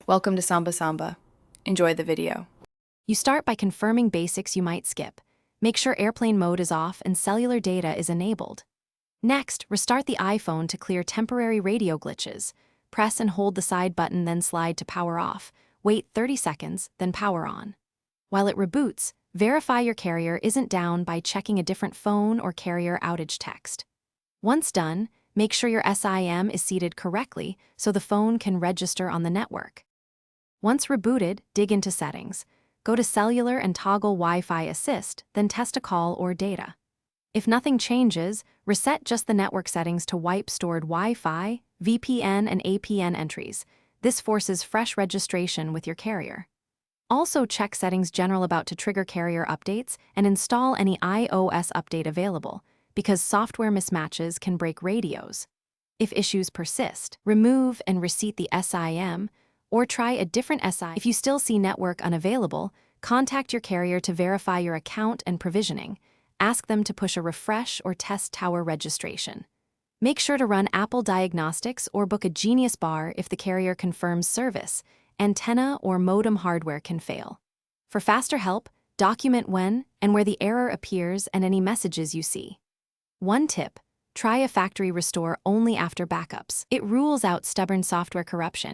Welcome to Samba Samba. Enjoy the video. You start by confirming basics you might skip. Make sure airplane mode is off and cellular data is enabled. Next, restart the iPhone to clear temporary radio glitches. Press and hold the side button, then slide to power off. Wait 30 seconds, then power on. While it reboots, verify your carrier isn't down by checking a different phone or carrier outage text. Once done, make sure your SIM is seated correctly so the phone can register on the network. Once rebooted, dig into Settings. Go to Cellular and toggle Wi-Fi Assist, then test a call or data. If nothing changes, reset just the network settings to wipe stored Wi-Fi, VPN, and APN entries. This forces fresh registration with your carrier. Also check Settings General about to trigger carrier updates and install any iOS update available, because software mismatches can break radios. If issues persist, remove and reseat the SIM, or try a different SI. If you still see network unavailable, contact your carrier to verify your account and provisioning. Ask them to push a refresh or test tower registration. Make sure to run Apple Diagnostics or book a Genius bar if the carrier confirms service. Antenna or modem hardware can fail. For faster help, document when and where the error appears and any messages you see. One tip: try a factory restore only after backups. It rules out stubborn software corruption.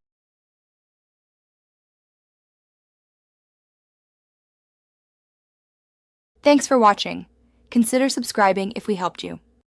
Thanks for watching. Consider subscribing if we helped you.